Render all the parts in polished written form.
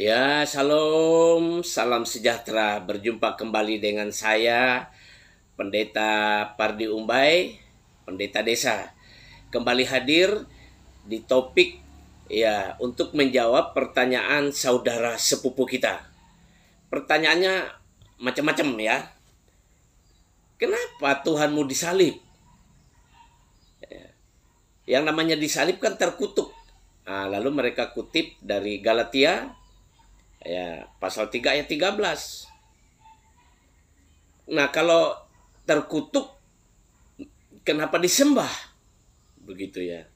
Ya, shalom, salam sejahtera. Berjumpa kembali dengan saya, Pendeta Pardi Umbai, Pendeta Desa. Kembali hadir di topik ya untuk menjawab pertanyaan saudara sepupu kita. Pertanyaannya macam-macam ya. Kenapa Tuhanmu disalib? Yang namanya disalib kan terkutuk. Nah, lalu mereka kutip dari Galatia ya pasal 3 ayat 13. Nah, kalau terkutuk kenapa disembah? Begitu ya.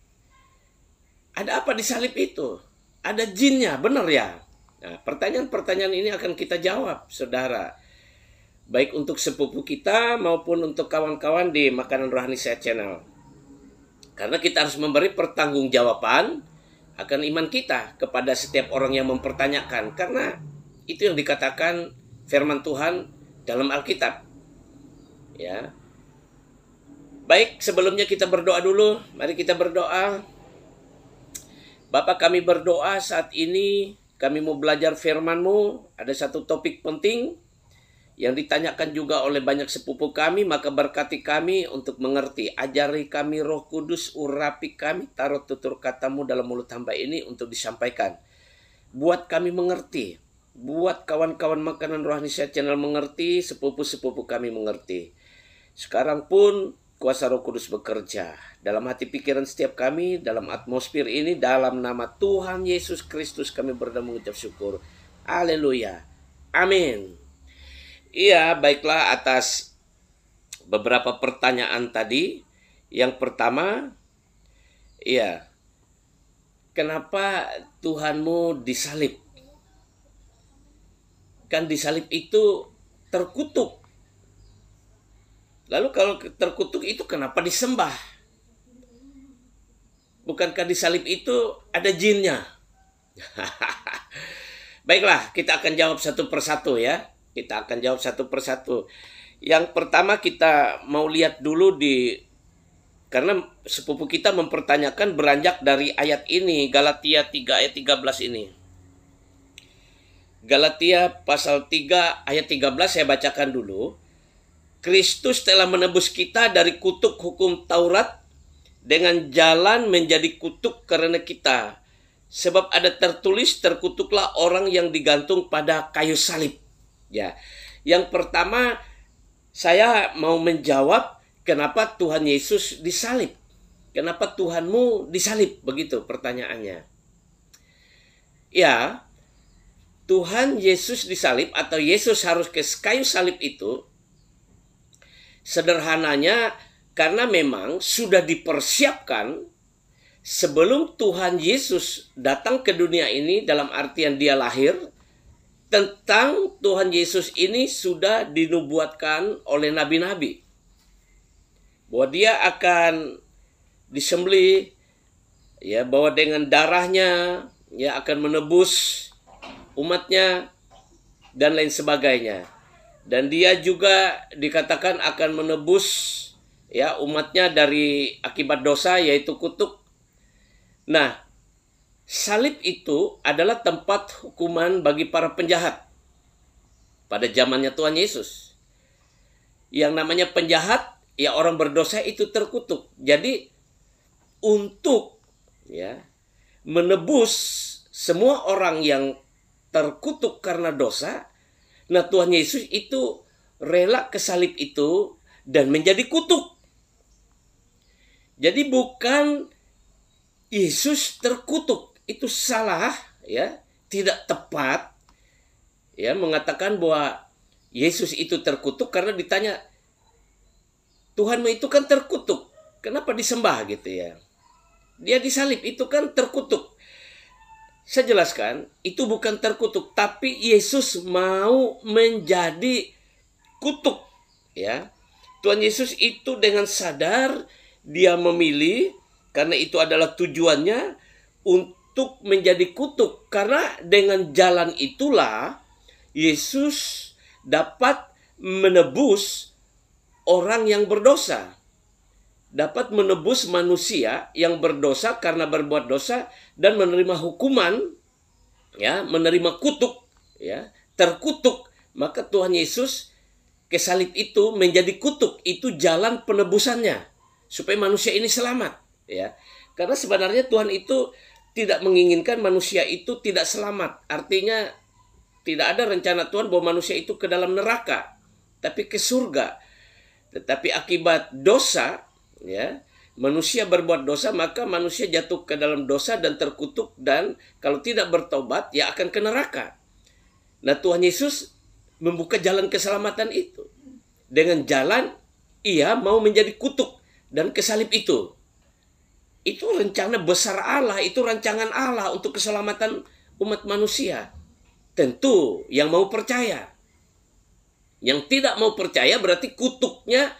Ada apa di salib itu? Ada jinnya, benar ya? Nah, pertanyaan-pertanyaan ini akan kita jawab, saudara. Baik untuk sepupu kita maupun untuk kawan-kawan di Makanan Rohani Saya Channel. Karena kita harus memberi pertanggungjawaban akan iman kita kepada setiap orang yang mempertanyakan. Karena itu yang dikatakan firman Tuhan dalam Alkitab. Ya. Baik, sebelumnya kita berdoa dulu. Mari kita berdoa. Bapa, kami berdoa saat ini. Kami mau belajar firman-Mu. Ada satu topik penting yang ditanyakan juga oleh banyak sepupu kami, maka berkati kami untuk mengerti. Ajari kami Roh Kudus, urapi kami, taruh tutur kata-Mu dalam mulut hamba ini untuk disampaikan. Buat kami mengerti, buat kawan-kawan Makanan Rohani Saya Channel mengerti, sepupu-sepupu kami mengerti. Sekarang pun kuasa Roh Kudus bekerja dalam hati pikiran setiap kami, dalam atmosfer ini, dalam nama Tuhan Yesus Kristus kami berdoa mengucap syukur. Haleluya. Amin. Iya, baiklah, atas beberapa pertanyaan tadi. Yang pertama, iya, kenapa Tuhanmu disalib? Kan disalib itu terkutuk. Lalu kalau terkutuk itu kenapa disembah? Bukankah disalib itu ada jinnya? Baiklah, kita akan jawab satu persatu ya. Kita akan jawab satu persatu. Yang pertama kita mau lihat dulu karena sepupu kita mempertanyakan beranjak dari ayat ini, Galatia 3 ayat 13 ini. Galatia pasal 3 ayat 13 saya bacakan dulu. Kristus telah menebus kita dari kutuk hukum Taurat dengan jalan menjadi kutuk karena kita. Sebab ada tertulis, terkutuklah orang yang digantung pada kayu salib. Ya, yang pertama saya mau menjawab kenapa Tuhan Yesus disalib. Kenapa Tuhanmu disalib? Begitu pertanyaannya. Ya, Tuhan Yesus disalib atau Yesus harus ke kayu salib itu sederhananya karena memang sudah dipersiapkan sebelum Tuhan Yesus datang ke dunia ini, dalam artian dia lahir. Tentang Tuhan Yesus ini sudah dinubuatkan oleh nabi-nabi. Bahwa dia akan disembelih, ya, bahwa dengan darahnya ya akan menebus umatnya dan lain sebagainya. Dan dia juga dikatakan akan menebus ya umatnya dari akibat dosa, yaitu kutuk. Nah, salib itu adalah tempat hukuman bagi para penjahat pada zamannya Tuhan Yesus. Yang namanya penjahat, ya orang berdosa itu terkutuk. Jadi untuk ya menebus semua orang yang terkutuk karena dosa, nah Tuhan Yesus itu rela ke salib itu dan menjadi kutuk. Jadi bukan Yesus terkutuk. Itu salah ya, tidak tepat ya mengatakan bahwa Yesus itu terkutuk karena ditanya Tuhanmu itu kan terkutuk, kenapa disembah gitu ya. Dia disalib itu kan terkutuk. Saya jelaskan, itu bukan terkutuk, tapi Yesus mau menjadi kutuk ya. Tuhan Yesus itu dengan sadar dia memilih, karena itu adalah tujuannya untuk menjadi kutuk. Karena dengan jalan itulah Yesus dapat menebus orang yang berdosa. Dapat menebus manusia yang berdosa karena berbuat dosa dan menerima hukuman ya, menerima kutuk, ya, terkutuk, maka Tuhan Yesus ke salib itu menjadi kutuk, itu jalan penebusannya supaya manusia ini selamat, ya. Karena sebenarnya Tuhan itu tidak menginginkan manusia itu tidak selamat. Artinya tidak ada rencana Tuhan bahwa manusia itu ke dalam neraka, tapi ke surga. Tetapi akibat dosa, ya, manusia berbuat dosa, maka manusia jatuh ke dalam dosa dan terkutuk, dan kalau tidak bertobat ya akan ke neraka. Nah, Tuhan Yesus membuka jalan keselamatan itu. Dengan jalan ia mau menjadi kutuk dan ke salib itu. Itu rencana besar Allah, itu rancangan Allah untuk keselamatan umat manusia. Tentu yang mau percaya. Yang tidak mau percaya berarti kutuknya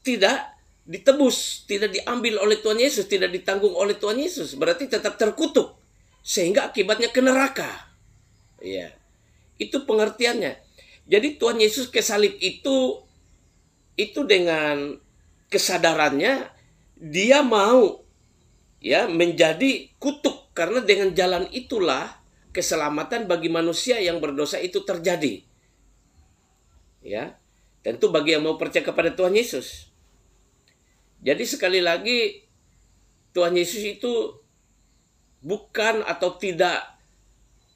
tidak ditebus, tidak diambil oleh Tuhan Yesus, tidak ditanggung oleh Tuhan Yesus. Berarti tetap terkutuk. Sehingga akibatnya ke neraka. Ya. Itu pengertiannya. Jadi Tuhan Yesus ke salib itu dengan kesadarannya dia mau, ya, menjadi kutuk, karena dengan jalan itulah keselamatan bagi manusia yang berdosa itu terjadi. Ya, tentu bagi yang mau percaya kepada Tuhan Yesus. Jadi sekali lagi Tuhan Yesus itu bukan atau tidak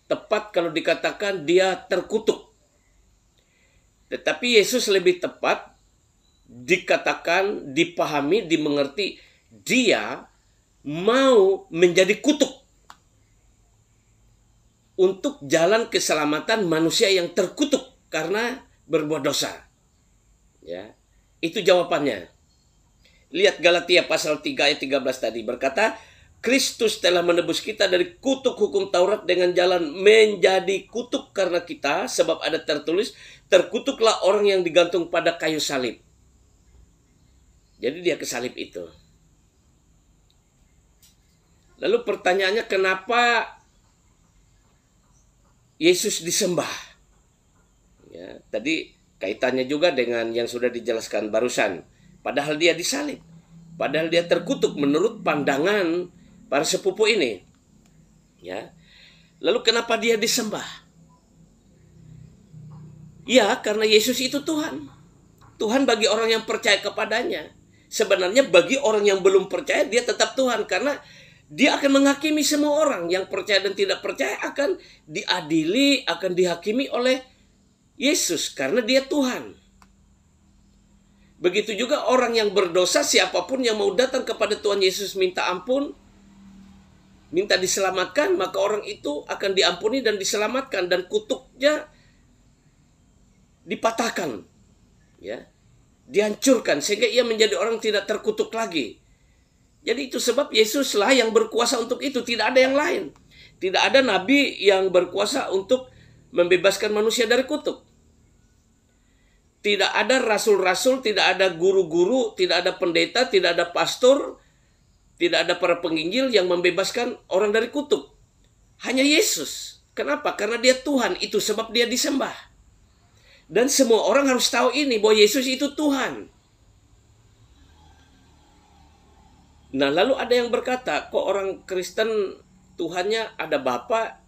tepat kalau dikatakan dia terkutuk. Tetapi Yesus lebih tepat dikatakan, dipahami, dimengerti, dia mau menjadi kutuk untuk jalan keselamatan manusia yang terkutuk karena berbuat dosa. Ya, itu jawabannya. Lihat Galatia pasal 3 ayat 13 tadi berkata, Kristus telah menebus kita dari kutuk hukum Taurat dengan jalan menjadi kutuk karena kita, sebab ada tertulis, terkutuklah orang yang digantung pada kayu salib. Jadi dia ke salib itu. Lalu pertanyaannya, kenapa Yesus disembah? Ya, tadi kaitannya juga dengan yang sudah dijelaskan barusan. Padahal dia disalib. Padahal dia terkutuk menurut pandangan para sepupu ini. Ya. Lalu kenapa dia disembah? Ya, karena Yesus itu Tuhan. Tuhan bagi orang yang percaya kepadanya. Sebenarnya bagi orang yang belum percaya, dia tetap Tuhan. Karena dia akan menghakimi semua orang. Yang percaya dan tidak percaya akan diadili, akan dihakimi oleh Yesus. Karena dia Tuhan. Begitu juga orang yang berdosa, siapapun yang mau datang kepada Tuhan Yesus minta ampun, minta diselamatkan, maka orang itu akan diampuni dan diselamatkan. Dan kutuknya dipatahkan. Ya, dihancurkan sehingga ia menjadi orang tidak terkutuk lagi. Jadi itu sebab Yesuslah yang berkuasa untuk itu, tidak ada yang lain. Tidak ada nabi yang berkuasa untuk membebaskan manusia dari kutuk. Tidak ada rasul-rasul, tidak ada guru-guru, tidak ada pendeta, tidak ada pastor, tidak ada para penginjil yang membebaskan orang dari kutuk. Hanya Yesus. Kenapa? Karena dia Tuhan, itu sebab dia disembah. Dan semua orang harus tahu ini, bahwa Yesus itu Tuhan. Nah, lalu ada yang berkata, kok orang Kristen Tuhannya ada Bapa,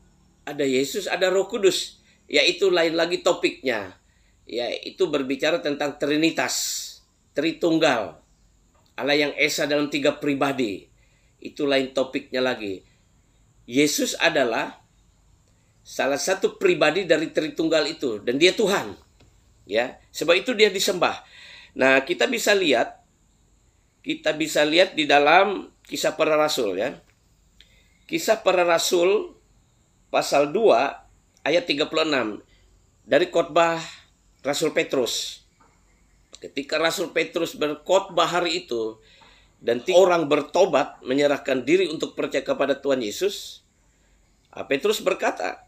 ada Yesus, ada Roh Kudus. Yaitu lain lagi topiknya. Yaitu berbicara tentang Trinitas, Tritunggal. Allah yang Esa dalam 3 pribadi. Itu lain topiknya lagi. Yesus adalah salah satu pribadi dari Tritunggal itu. Dan dia Tuhan. Ya, sebab itu dia disembah. Nah, kita bisa lihat di dalam Kisah Para Rasul, ya. Kisah Para Rasul pasal 2 ayat 36 dari khotbah Rasul Petrus. Ketika Rasul Petrus berkhotbah hari itu dan orang bertobat menyerahkan diri untuk percaya kepada Tuhan Yesus, Petrus berkata,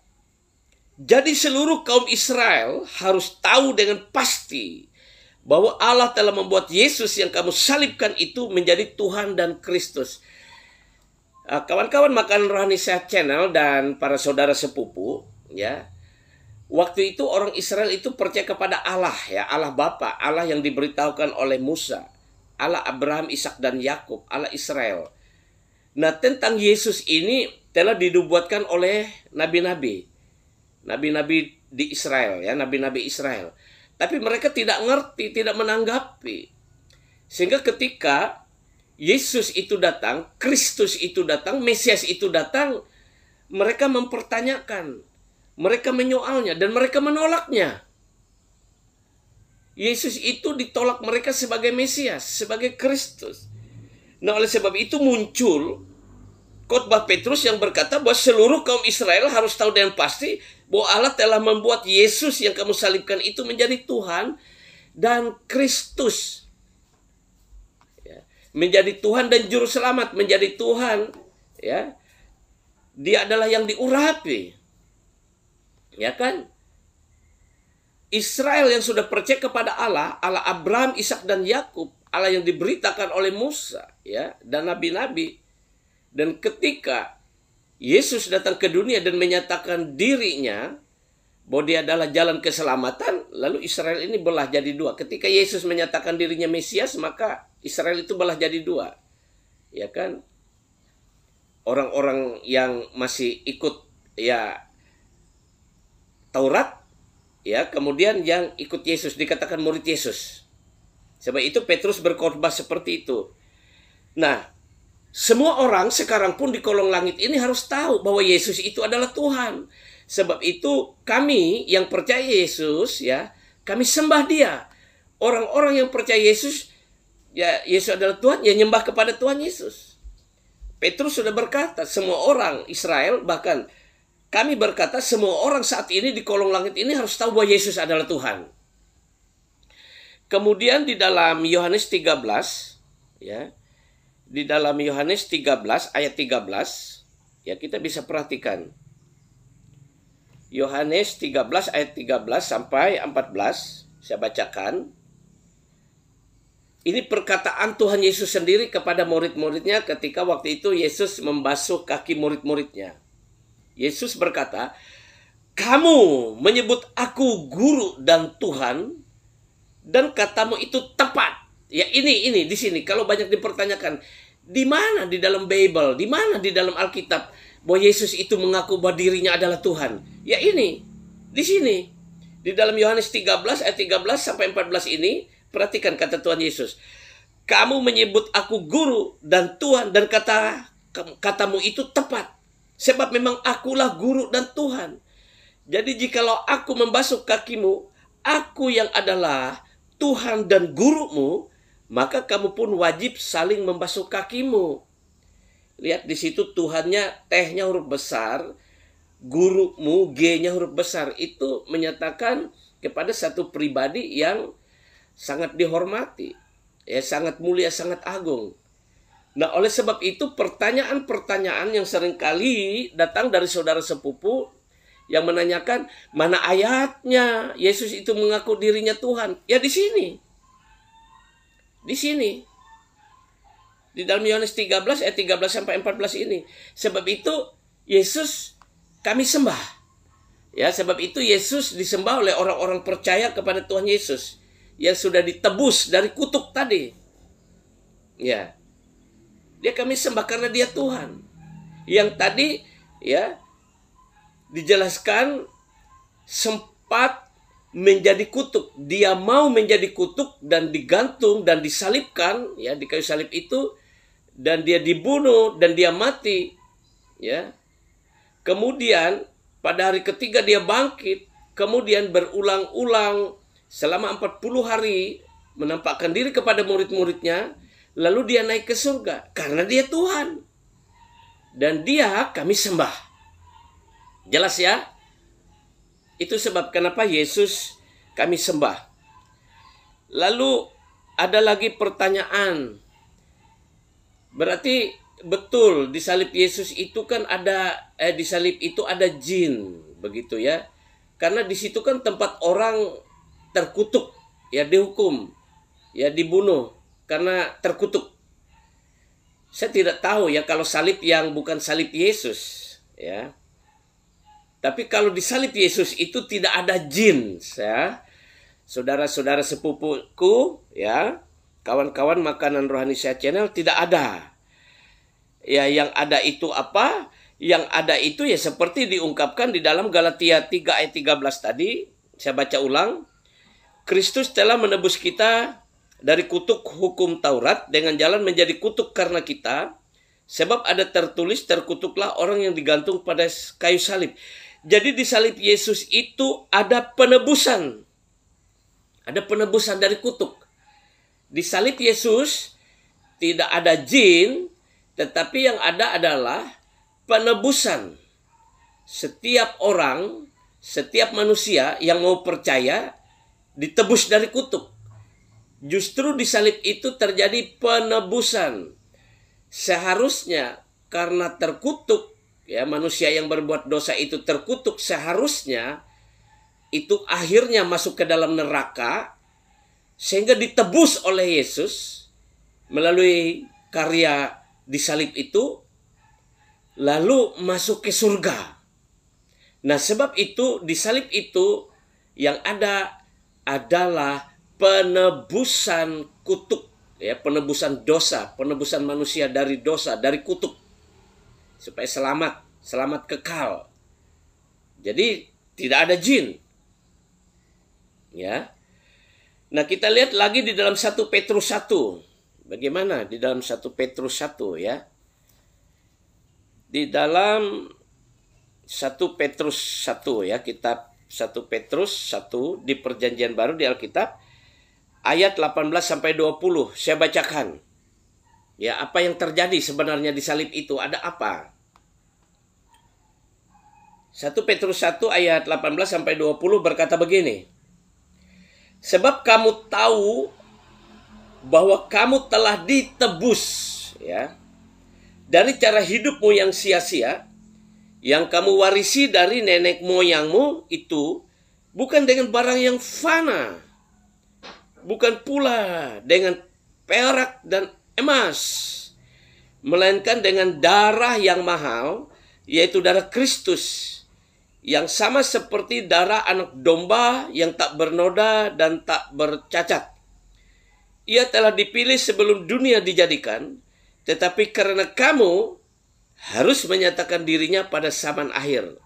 jadi seluruh kaum Israel harus tahu dengan pasti bahwa Allah telah membuat Yesus yang kamu salibkan itu menjadi Tuhan dan Kristus. Kawan-kawan Makanan Rohani Sehat Channel dan para saudara sepupu, ya. Waktu itu orang Israel itu percaya kepada Allah, ya, Allah Bapa, Allah yang diberitahukan oleh Musa, Allah Abraham, Ishak dan Yakub, Allah Israel. Nah, tentang Yesus ini telah dinubuatkan oleh nabi-nabi. Nabi-nabi di Israel, ya, nabi-nabi Israel. Tapi mereka tidak ngerti, tidak menanggapi. Sehingga ketika Yesus itu datang, Kristus itu datang, Mesias itu datang, mereka mempertanyakan, mereka menyoalnya, dan mereka menolaknya. Yesus itu ditolak mereka sebagai Mesias, sebagai Kristus. Nah, oleh sebab itu muncul khotbah Petrus yang berkata bahwa seluruh kaum Israel harus tahu dengan pasti bahwa Allah telah membuat Yesus yang kamu salibkan itu menjadi Tuhan dan Kristus. Ya, menjadi Tuhan dan Juru Selamat, menjadi Tuhan. Ya, Dia adalah yang diurapi. Ya kan? Israel yang sudah percaya kepada Allah, Allah Abraham, Ishak dan Yakub, Allah yang diberitakan oleh Musa, ya, dan nabi-nabi. Dan ketika Yesus datang ke dunia dan menyatakan dirinya bahwa dia adalah jalan keselamatan, lalu Israel ini belah jadi dua. Ketika Yesus menyatakan dirinya Mesias, maka Israel itu belah jadi dua. Ya kan? Orang-orang yang masih ikut ya Taurat, ya, kemudian yang ikut Yesus dikatakan murid Yesus. Sebab itu Petrus berkhotbah seperti itu. Nah, semua orang sekarang pun di kolong langit ini harus tahu bahwa Yesus itu adalah Tuhan. Sebab itu kami yang percaya Yesus, ya, kami sembah Dia. Orang-orang yang percaya Yesus, ya, Yesus adalah Tuhan, ya, nyembah kepada Tuhan Yesus. Petrus sudah berkata, semua orang Israel, bahkan kami berkata semua orang saat ini di kolong langit ini harus tahu bahwa Yesus adalah Tuhan. Kemudian di dalam Yohanes 13, ya, di dalam Yohanes 13 ayat 13, ya, kita bisa perhatikan. Yohanes 13 ayat 13 sampai 14, saya bacakan. Ini perkataan Tuhan Yesus sendiri kepada murid-muridnya ketika waktu itu Yesus membasuh kaki murid-muridnya. Yesus berkata, "Kamu menyebut aku guru dan Tuhan, dan katamu itu tepat." Ya, ini di sini kalau banyak dipertanyakan, di mana di dalam Bible, di mana di dalam Alkitab bahwa Yesus itu mengaku bahwa dirinya adalah Tuhan? Ya, ini di sini. Di dalam Yohanes 13 ayat 13 sampai 14 ini, perhatikan kata Tuhan Yesus. "Kamu menyebut aku guru dan Tuhan, dan katamu itu tepat. Sebab memang akulah guru dan Tuhan. Jadi jikalau aku membasuh kakimu, aku yang adalah Tuhan dan gurumu, maka kamu pun wajib saling membasuh kakimu." Lihat di situ Tuhannya T-nya huruf besar, gurumu G-nya huruf besar. Itu menyatakan kepada satu pribadi yang sangat dihormati, ya, sangat mulia, sangat agung. Nah, oleh sebab itu pertanyaan-pertanyaan yang seringkali datang dari saudara sepupu yang menanyakan, mana ayatnya Yesus itu mengaku dirinya Tuhan? Ya, di sini. Di sini. Di dalam Yohanes 13 ayat 13 sampai 14 ini. Sebab itu Yesus kami sembah. Ya, sebab itu Yesus disembah oleh orang-orang percaya kepada Tuhan Yesus yang sudah ditebus dari kutuk tadi. Ya. Dia kami sembah karena Dia Tuhan. Yang tadi, ya, dijelaskan sempat menjadi kutuk. Dia mau menjadi kutuk dan digantung dan disalibkan, ya, di kayu salib itu, dan dia dibunuh dan dia mati, ya. Kemudian pada hari ketiga dia bangkit, kemudian berulang-ulang selama 40 hari menampakkan diri kepada murid-muridnya, lalu dia naik ke surga karena Dia Tuhan. Dan Dia kami sembah. Jelas ya? Itu sebab kenapa Yesus kami sembah. Lalu ada lagi pertanyaan. Berarti betul di salib Yesus itu kan ada di salib itu ada jin, begitu ya. Karena di situ kan tempat orang terkutuk, ya, dihukum, ya, dibunuh karena terkutuk. Saya tidak tahu ya kalau salib yang bukan salib Yesus, ya. Tapi kalau di salib Yesus itu tidak ada jin, ya. Saudara-saudara sepupuku, ya, kawan-kawan Makanan Rohani Saya Channel, tidak ada. Ya, yang ada itu apa? yang ada itu ya seperti diungkapkan di dalam Galatia 3 ayat 13 tadi. Saya baca ulang. Kristus telah menebus kita dari kutuk hukum Taurat dengan jalan menjadi kutuk karena kita. Sebab ada tertulis, terkutuklah orang yang digantung pada kayu salib. Jadi di salib Yesus itu ada penebusan. Ada penebusan dari kutuk. Di salib Yesus tidak ada jin, tetapi yang ada adalah penebusan. Setiap orang, setiap manusia yang mau percaya ditebus dari kutuk. Justru di salib itu terjadi penebusan. Seharusnya karena terkutuk, ya, manusia yang berbuat dosa itu terkutuk, seharusnya itu akhirnya masuk ke dalam neraka, sehingga ditebus oleh Yesus melalui karya di salib itu, lalu masuk ke surga. Nah, sebab itu di salib itu yang ada adalah penebusan kutuk, ya, penebusan dosa, penebusan manusia dari dosa, dari kutuk, supaya selamat kekal. Jadi tidak ada jin, ya. Nah, kita lihat lagi di dalam 1 Petrus 1. Bagaimana di dalam 1 Petrus 1, ya? Di dalam 1 Petrus 1, ya, kitab 1 Petrus 1 di Perjanjian Baru di Alkitab, ayat 18 sampai 20. Saya bacakan. Ya, apa yang terjadi sebenarnya di salib itu? Ada apa? 1 Petrus 1 ayat 18 sampai 20 berkata begini. Sebab kamu tahu bahwa kamu telah ditebus, ya, dari cara hidupmu yang sia-sia, yang kamu warisi dari nenek moyangmu itu, bukan dengan barang yang fana, bukan pula dengan perak dan emas, melainkan dengan darah yang mahal, yaitu darah Kristus, yang sama seperti darah anak domba yang tak bernoda dan tak bercacat. Ia telah dipilih sebelum dunia dijadikan, tetapi karena kamu harus menyatakan dirinya pada zaman akhir.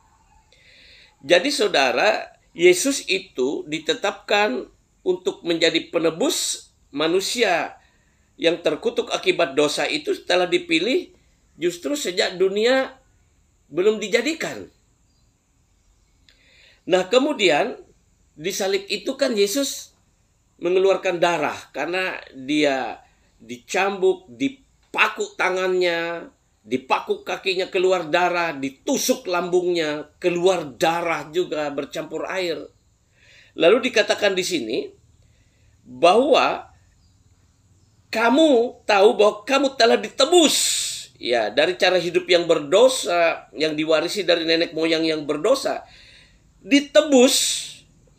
Jadi saudara, Yesus itu ditetapkan untuk menjadi penebus manusia yang terkutuk akibat dosa itu telah dipilih justru sejak dunia belum dijadikan. Nah, kemudian di salib itu kan Yesus mengeluarkan darah karena dia dicambuk, dipaku tangannya, dipaku kakinya keluar darah, ditusuk lambungnya keluar darah juga bercampur air. Lalu dikatakan di sini bahwa kamu tahu bahwa kamu telah ditebus, ya, dari cara hidup yang berdosa yang diwarisi dari nenek moyang yang berdosa. Ditebus,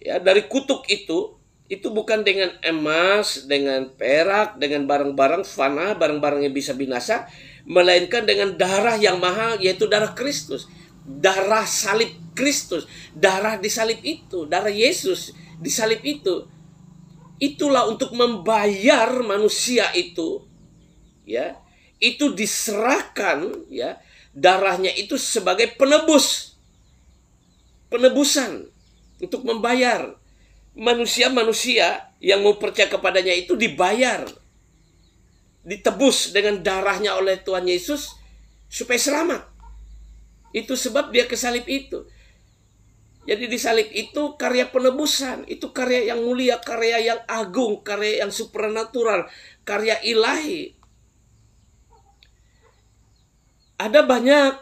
ya, dari kutuk itu bukan dengan emas, dengan perak, dengan barang-barang fana, barang-barang yang bisa binasa, melainkan dengan darah yang mahal, yaitu darah Kristus, darah salib Kristus, darah di salib itu, darah Yesus di salib itu. Itulah untuk membayar manusia itu, ya, itu diserahkan, ya, darahnya itu sebagai penebusan untuk membayar manusia-manusia yang mau percaya kepadanya itu dibayar, ditebus dengan darahnya oleh Tuhan Yesus supaya selamat. Itu sebab dia ke salib itu. Jadi di salib itu karya penebusan, itu karya yang mulia, karya yang agung, karya yang supranatural, karya ilahi. Ada banyak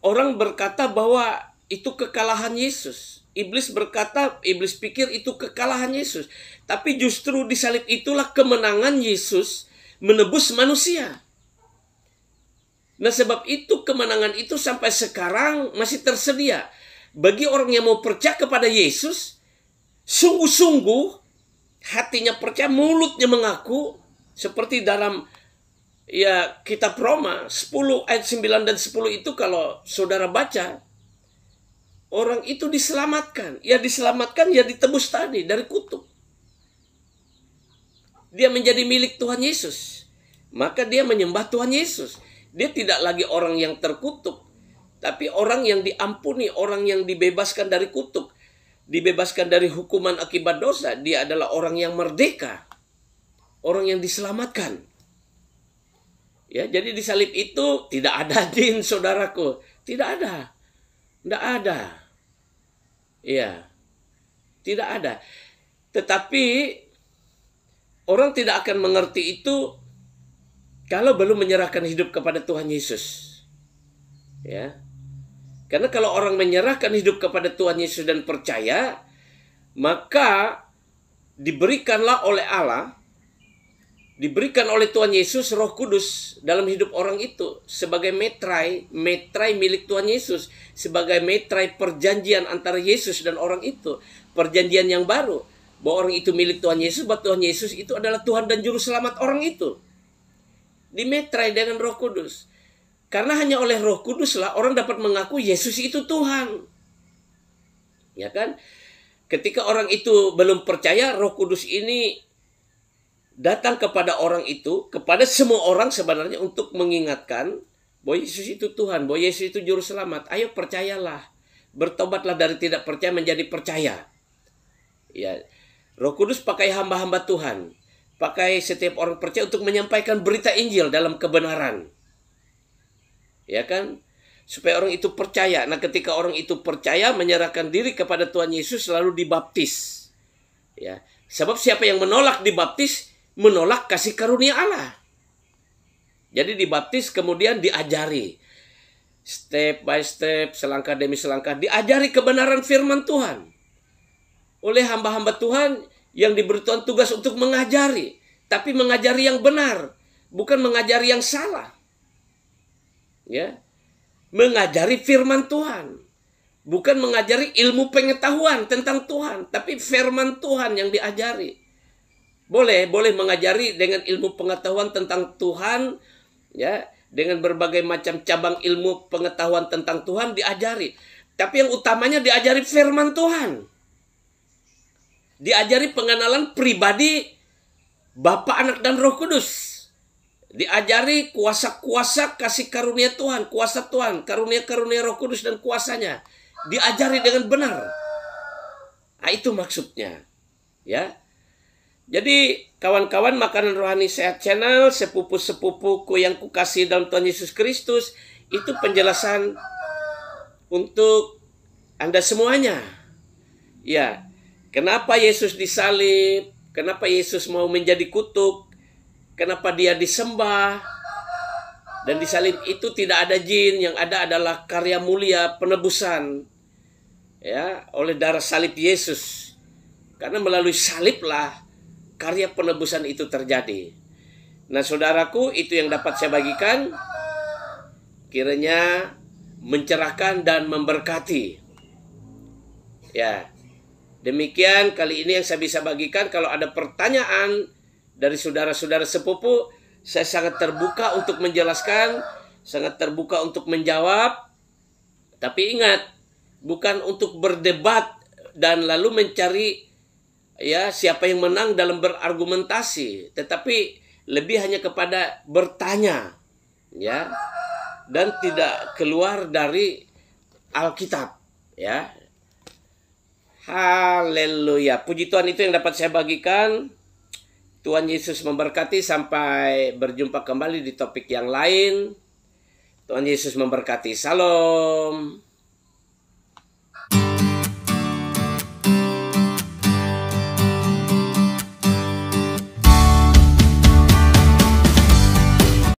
orang berkata bahwa itu kekalahan Yesus. Iblis berkata, iblis pikir itu kekalahan Yesus. Tapi justru di salib itulah kemenangan Yesus menebus manusia. Nah, sebab itu kemenangan itu sampai sekarang masih tersedia. Bagi orang yang mau percaya kepada Yesus, sungguh-sungguh hatinya percaya, mulutnya mengaku, seperti dalam, ya, kitab Roma 10 ayat 9 dan 10 itu kalau saudara baca, orang itu diselamatkan. Ya diselamatkan, ya ditebus tadi dari kutuk. Dia menjadi milik Tuhan Yesus. Maka dia menyembah Tuhan Yesus. Dia tidak lagi orang yang terkutuk. Tapi orang yang diampuni, orang yang dibebaskan dari kutuk, dibebaskan dari hukuman akibat dosa, dia adalah orang yang merdeka, orang yang diselamatkan. Ya, jadi di salib itu tidak ada jin, saudaraku, tidak ada, tidak ada, ya, tidak ada. Tetapi orang tidak akan mengerti itu kalau belum menyerahkan hidup kepada Tuhan Yesus. Ya. Karena kalau orang menyerahkan hidup kepada Tuhan Yesus dan percaya, maka diberikanlah oleh Allah, diberikan oleh Tuhan Yesus Roh Kudus dalam hidup orang itu sebagai metrai milik Tuhan Yesus, sebagai metrai perjanjian antara Yesus dan orang itu, perjanjian yang baru, bahwa orang itu milik Tuhan Yesus, bahwa Tuhan Yesus itu adalah Tuhan dan Juru Selamat orang itu. Dimetrai dengan Roh Kudus. Karena hanya oleh Roh Kuduslah orang dapat mengaku Yesus itu Tuhan. Ya kan? Ketika orang itu belum percaya, Roh Kudus ini datang kepada orang itu, kepada semua orang sebenarnya untuk mengingatkan bahwa Yesus itu Tuhan, bahwa Yesus itu Juru Selamat. Ayo percayalah. Bertobatlah dari tidak percaya menjadi percaya. Ya, Roh Kudus pakai hamba-hamba Tuhan, pakai setiap orang percaya untuk menyampaikan berita Injil dalam kebenaran. Ya kan? Supaya orang itu percaya. Nah, ketika orang itu percaya, menyerahkan diri kepada Tuhan Yesus, lalu dibaptis. Ya. Sebab siapa yang menolak dibaptis, menolak kasih karunia Allah. Jadi dibaptis kemudian diajari. Step by step, selangkah demi selangkah, diajari kebenaran firman Tuhan. Oleh hamba-hamba Tuhan yang diberi Tuhan tugas untuk mengajari. Tapi mengajari yang benar, bukan mengajari yang salah. Ya, mengajari firman Tuhan, bukan mengajari ilmu pengetahuan tentang Tuhan, tapi firman Tuhan yang diajari. Boleh mengajari dengan ilmu pengetahuan tentang Tuhan, ya, dengan berbagai macam cabang ilmu pengetahuan tentang Tuhan diajari. Tapi yang utamanya diajari firman Tuhan, diajari pengenalan pribadi Bapa, Anak, dan Roh Kudus. Diajari kuasa-kuasa kasih karunia Tuhan, kuasa Tuhan, karunia-karunia Roh Kudus dan kuasanya. Diajari dengan benar. Nah, itu maksudnya. Ya. Jadi, kawan-kawan Makanan Rohani Sehat Channel, sepupu-sepupuku yang kukasih dalam Tuhan Yesus Kristus, itu penjelasan untuk Anda semuanya. Ya. Kenapa Yesus disalib? Kenapa Yesus mau menjadi kutuk? Kenapa dia disembah? Dan di salib itu tidak ada jin, yang ada adalah karya mulia penebusan, ya, oleh darah salib Yesus. Karena melalui saliblah karya penebusan itu terjadi. Nah, saudaraku, itu yang dapat saya bagikan. Kiranya mencerahkan dan memberkati. Ya, demikian kali ini yang saya bisa bagikan. Kalau ada pertanyaan dari saudara-saudara sepupu, saya sangat terbuka untuk menjelaskan, sangat terbuka untuk menjawab. Tapi ingat, bukan untuk berdebat dan lalu mencari, ya, siapa yang menang dalam berargumentasi, tetapi lebih hanya kepada bertanya, ya, dan tidak keluar dari Alkitab, ya. Haleluya. Puji Tuhan, itu yang dapat saya bagikan. Tuhan Yesus memberkati. Sampai berjumpa kembali di topik yang lain. Tuhan Yesus memberkati. Salam.